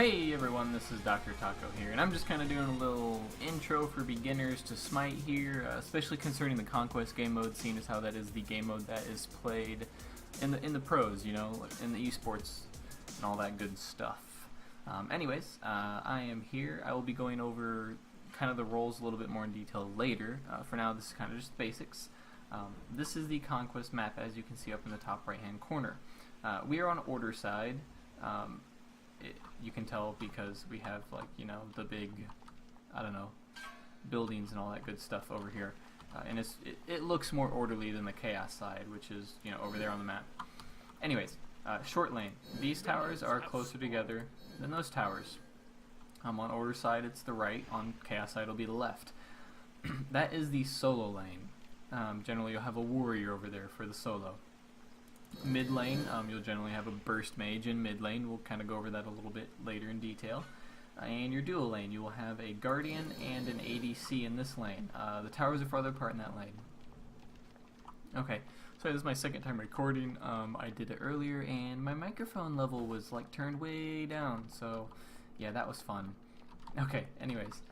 Hey everyone, this is Dr. Taco here, and I'm just kind of doing a little intro for beginners to Smite here, especially concerning the Conquest game mode, seeing as how that is the game mode that is played in the pros, you know, in the esports and all that good stuff. Anyways, I am here. I will be going over kind of the roles a little bit more in detail later. For now, this is kind of just basics. This is the Conquest map, as you can see up in the top right hand corner. We are on order side. You can tell because we have, like, you know, the big, I don't know, buildings and all that good stuff over here. And it looks more orderly than the chaos side, which is, you know, over there on the map. Anyways, short lane. These towers are closer together than those towers. On order side, it's the right. On chaos side, it'll be the left. That is the solo lane. Generally, you'll have a warrior over there for the solo. Mid lane, you'll generally have a burst mage in mid lane. We'll kind of go over that a little bit later in detail. And your dual lane, you will have a guardian and an ADC in this lane. The towers are farther apart in that lane. Okay, so this is my second time recording. I did it earlier and my microphone level was like turned way down, so yeah, that was fun. Okay, anyways,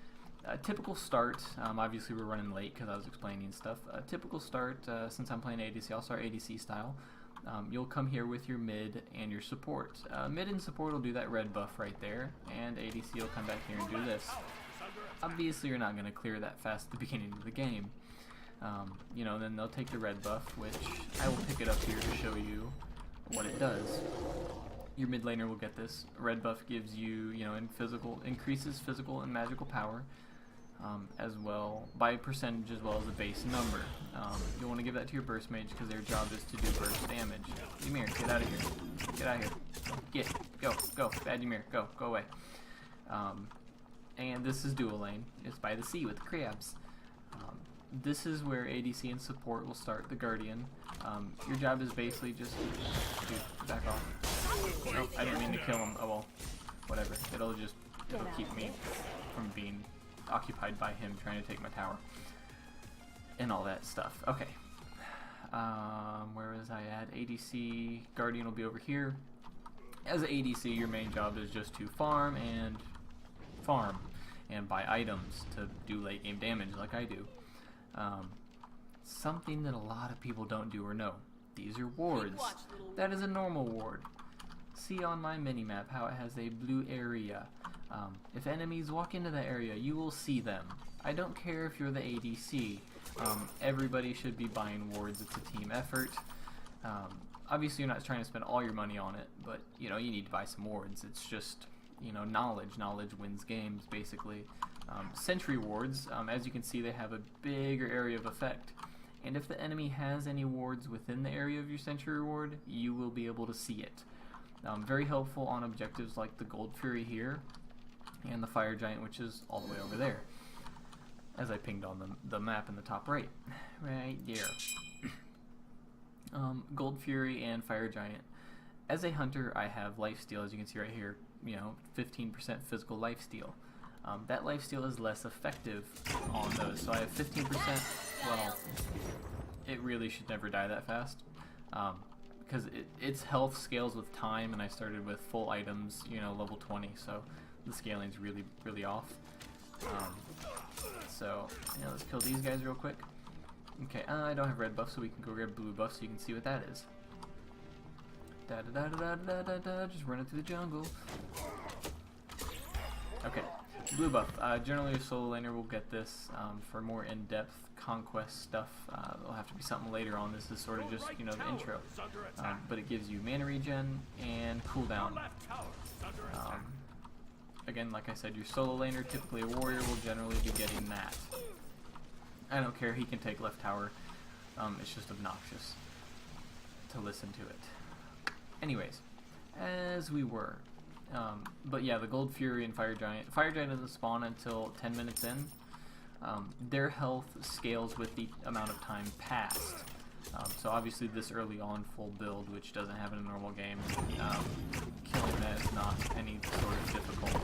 typical start. Obviously we're running late because I was explaining stuff. Typical start, since I'm playing ADC, I'll start ADC style. You'll come here with your mid and your support. Mid and support will do that red buff right there, and ADC will come back here and do this. Obviously you're not going to clear that fast at the beginning of the game. You know, then they'll take the red buff, which I will pick it up here to show you what it does. Your mid laner will get this. Red buff gives you, you know, increases physical and magical power. As well, by percentage as well as the base number. You'll want to give that to your burst mage because their job is to do burst damage. Ymir, get out of here. Get out of here. Go. Bad Ymir, go away. And this is dual lane. It's by the sea with the crabs. This is where ADC and support will start the guardian. Your job is basically just... Dude, back off. Nope, I didn't mean to kill him. Oh well, whatever. It'll keep me from being occupied by him trying to take my tower and all that stuff. Okay, where was I at? ADC, Guardian will be over here. As an ADC, your main job is just to farm and buy items to do late game damage like I do. Something that a lot of people don't do or know. These are wards. That is a normal ward. See on my minimap how it has a blue area. If enemies walk into that area, you will see them. I don't care if you're the ADC. Everybody should be buying wards. It's a team effort. Obviously, you're not trying to spend all your money on it, but you know you need to buy some wards. It's just, you know, knowledge. Knowledge wins games, basically. Sentry wards, as you can see, they have a bigger area of effect. And if the enemy has any wards within the area of your sentry ward, you will be able to see it. Very helpful on objectives like the Gold Fury here and the Fire Giant, which is all the way over there, as I pinged on the map in the top right there. Gold Fury and Fire Giant. As a hunter, I have lifesteal, as you can see right here, you know, 15% physical lifesteal. That lifesteal is less effective on those, so I have 15%. Well, it really should never die that fast. Because its health scales with time, and I started with full items, you know, level 20, so the scaling's really off. So, yeah, let's kill these guys real quick. Okay, I don't have red buff, so we can go grab blue buff so you can see what that is. Just running through the jungle. Okay, blue buff. Generally a solo laner will get this. For more in-depth Conquest stuff, it'll have to be something later on. This is sort of just, you know, the intro. But it gives you mana regen and cooldown. Again, like I said, your solo laner, typically a warrior, will generally be getting that. I don't care, he can take left tower. It's just obnoxious to listen to it. Anyways, as we were. But yeah, the Gold Fury and Fire Giant. Fire Giant doesn't spawn until 10 minutes in. Their health scales with the amount of time passed. So obviously this early on full build, which doesn't happen in a normal game, killing that is not any sort of difficult.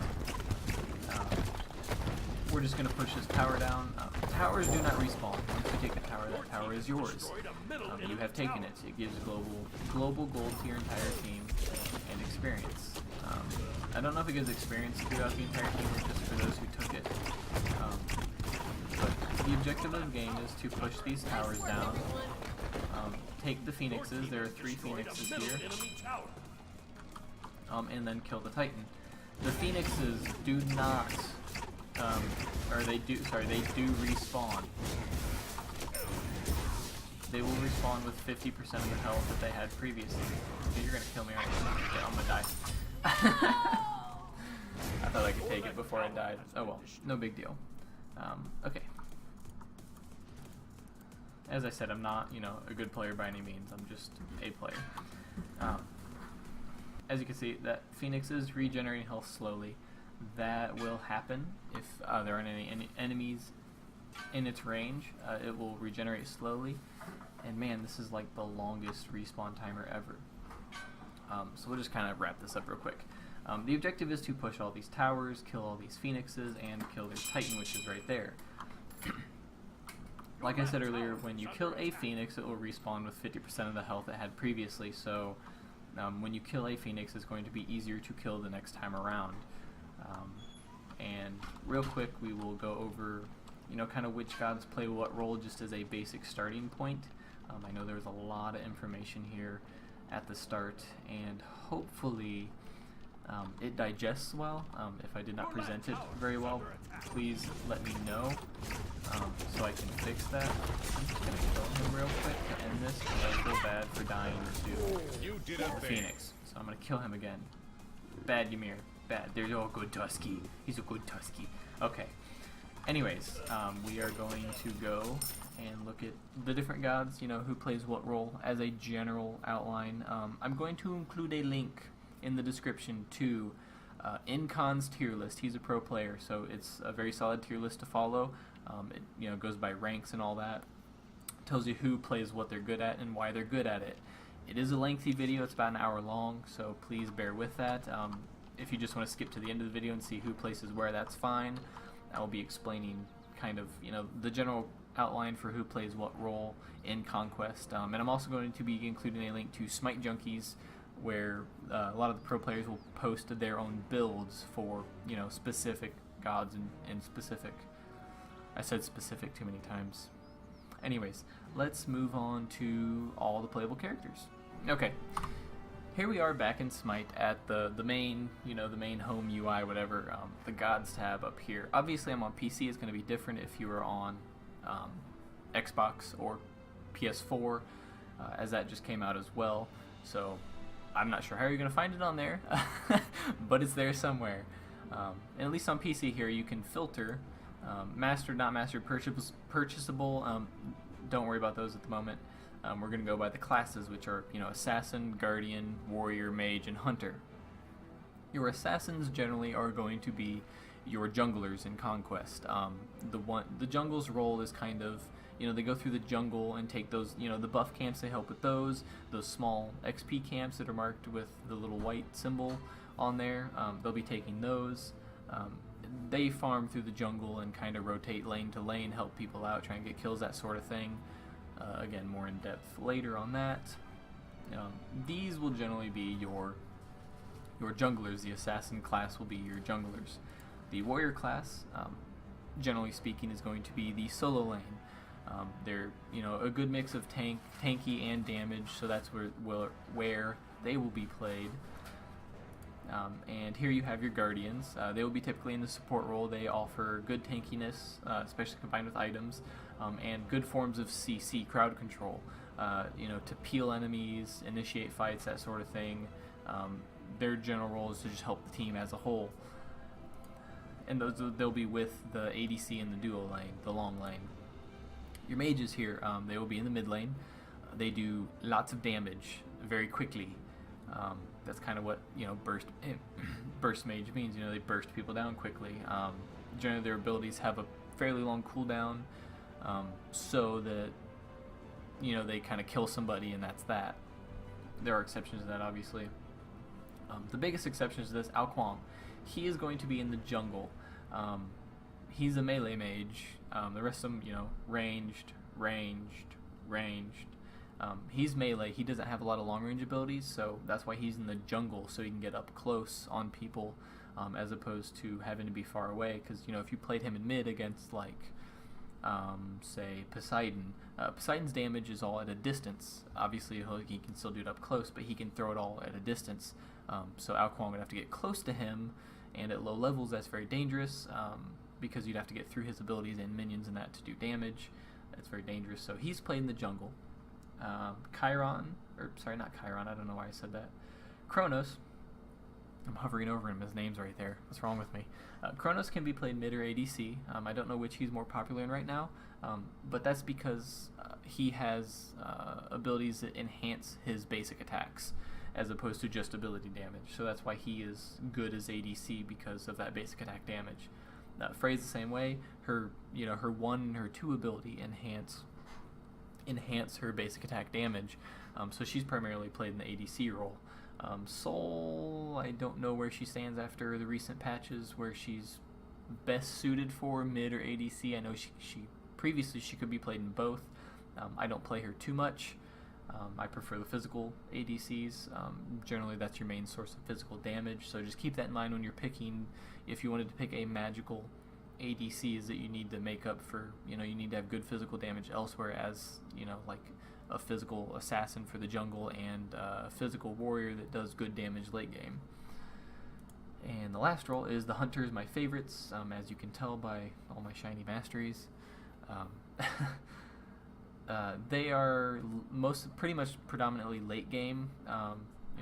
We're just going to push this tower down. Towers do not respawn. Once you take the tower, that tower is yours. You have taken it. It gives global gold to your entire team, and experience. I don't know if it gives experience throughout the entire thing or just for those who took it. But the objective of the game is to push these towers down, take the phoenixes, there are 3 phoenixes here, and then kill the titan. The phoenixes do not, they do respawn. They will respawn with 50% of the health that they had previously. Okay, you're gonna kill me, aren't you? Okay, I'm gonna die. I thought I could take it before I died. Oh well, no big deal. Okay. As I said, I'm not, a good player by any means. I'm just a player. As you can see, that Phoenix is regenerating health slowly. That will happen if there aren't any enemies in its range. It will regenerate slowly. And man, this is like the longest respawn timer ever. So we'll just kind of wrap this up real quick. The objective is to push all these towers, kill all these phoenixes, and kill their titan, which is right there. Like I said earlier, when you kill a phoenix, it will respawn with 50% of the health it had previously, so when you kill a phoenix, it's going to be easier to kill the next time around. And real quick, we will go over, kind of which gods play what role just as a basic starting point. I know there's a lot of information here at the start, and hopefully it digests well. If I did not present it very well, please let me know so I can fix that. I'm just going to kill him real quick to end this because I feel bad for dying to the Phoenix. So I'm going to kill him again. Bad Ymir. Bad. There's a good Tusky. He's a good Tusky. Okay. Anyways, we are going to go and look at the different gods, who plays what role as a general outline. I'm going to include a link in the description to Incon's tier list. He's a pro player, so it's a very solid tier list to follow. It goes by ranks and all that. Tells you who plays what they're good at and why they're good at it. It is a lengthy video. It's about an hour long, so please bear with that. If you just want to skip to the end of the video and see who places where, that's fine. I will be explaining kind of, the general outline for who plays what role in Conquest. And I'm also going to be including a link to Smite Junkies, where a lot of the pro players will post their own builds for, specific gods and specific. I said specific too many times. Anyways, let's move on to all the playable characters. Okay. Here we are back in Smite at the main, the main home UI, whatever, the Gods tab up here. Obviously I'm on PC, it's going to be different if you are on Xbox or PS4, as that just came out as well. So I'm not sure how you're going to find it on there, but it's there somewhere. And at least on PC here you can filter mastered, not mastered, purchasable. Don't worry about those at the moment. We're going to go by the classes, which are, Assassin, Guardian, Warrior, Mage, and Hunter. Your Assassins generally are going to be your junglers in Conquest. The jungle's role is kind of, they go through the jungle and take those, the buff camps, they help with those small XP camps that are marked with the little white symbol on there. They'll be taking those. They farm through the jungle and kind of rotate lane to lane, help people out, try and get kills, that sort of thing. Again, more in depth later on that. These will generally be your junglers. The assassin class will be your junglers. The warrior class, generally speaking, is going to be the solo lane. They're a good mix of tanky and damage, so that's where they will be played. And here you have your guardians. They will be typically in the support role. They offer good tankiness, especially combined with items, and good forms of CC, crowd control, to peel enemies, initiate fights, that sort of thing. Their general role is to just help the team as a whole. And they'll be with the ADC in the duo lane, the long lane. Your mages here, they will be in the mid lane. They do lots of damage very quickly. That's kind of what burst mage means. They burst people down quickly. Generally, their abilities have a fairly long cooldown, so that they kind of kill somebody and that's that. There are exceptions to that, obviously. The biggest exception to this, Alquam. He is going to be in the jungle. He's a melee mage. The rest of them, ranged. He's melee. He doesn't have a lot of long range abilities, so that's why he's in the jungle, so he can get up close on people, as opposed to having to be far away. Because if you played him in mid against say Poseidon, Poseidon's damage is all at a distance. Obviously, he can still do it up close, but he can throw it all at a distance. So Alquan would have to get close to him, and at low levels that's very dangerous, because you'd have to get through his abilities and minions and that to do damage. That's very dangerous. So he's played in the jungle. Chiron, or sorry, not Chiron, I don't know why I said that. Kronos, I'm hovering over him, his name's right there. What's wrong with me? Kronos can be played mid or ADC. I don't know which he's more popular in right now, but that's because he has abilities that enhance his basic attacks, as opposed to just ability damage. So that's why he is good as ADC, because of that basic attack damage. Frey's the same way. Her 1 and her 2 ability enhance her basic attack damage. So she's primarily played in the ADC role. Sol, I don't know where she stands after the recent patches, where she's best suited for mid or ADC. I know she previously she could be played in both. I don't play her too much. I prefer the physical ADCs. Generally that's your main source of physical damage, so just keep that in mind when you're picking. If you wanted to pick a magical ADC, is that you need to make up for, you need to have good physical damage elsewhere, as like a physical assassin for the jungle and a physical warrior that does good damage late game. And the last role is the hunters, my favorites, as you can tell by all my shiny masteries. They are pretty much predominantly late game.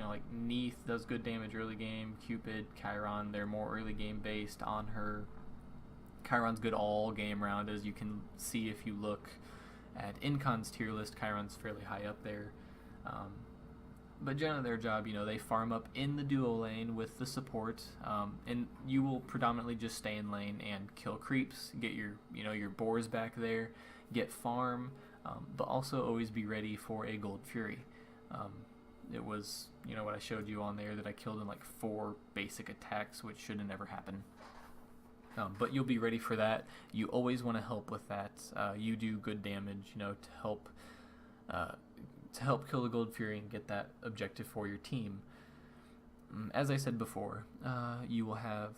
Like Neith does good damage early game. Cupid, Chiron, they're more early game based on her. Chiron's good all game round, as you can see if you look at Incon's tier list. Chiron's fairly high up there. But generally their job, they farm up in the duo lane with the support, and you will predominantly just stay in lane and kill creeps, get your boars back there, get farm, but also always be ready for a Gold Fury. It was, what I showed you on there, that I killed in like 4 basic attacks, which should have never happened. But you'll be ready for that. You always want to help with that. You do good damage, to help kill the Gold Fury and get that objective for your team. As I said before, you will have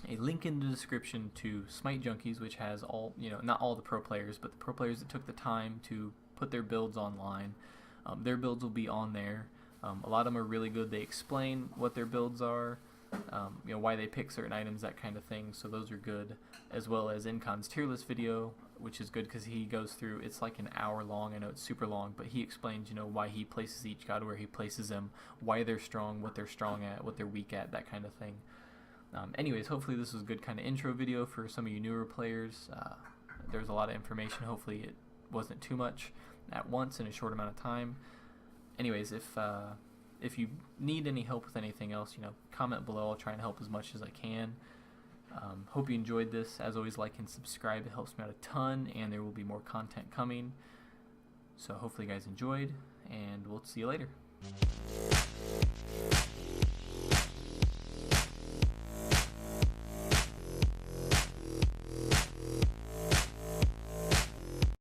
a link in the description to Smite Junkies, which has all, not all the pro players, but the pro players that took the time to put their builds online. Their builds will be on there. A lot of them are really good. They explain what their builds are, why they pick certain items, that kind of thing. So those are good, as well as Incon's tier list video, which is good because he goes through. It's like an hour long. I know it's super long, but he explains, why he places each god, where he places them, why they're strong, what they're strong at, what they're weak at, that kind of thing. Anyways, hopefully this was a good kind of intro video for some of you newer players. There's a lot of information. Hopefully it wasn't too much at once in a short amount of time. Anyways, if you need any help with anything else, comment below. I'll try and help as much as I can. Hope you enjoyed this. As always, like and subscribe. It helps me out a ton, and there will be more content coming. So hopefully you guys enjoyed, and we'll see you later.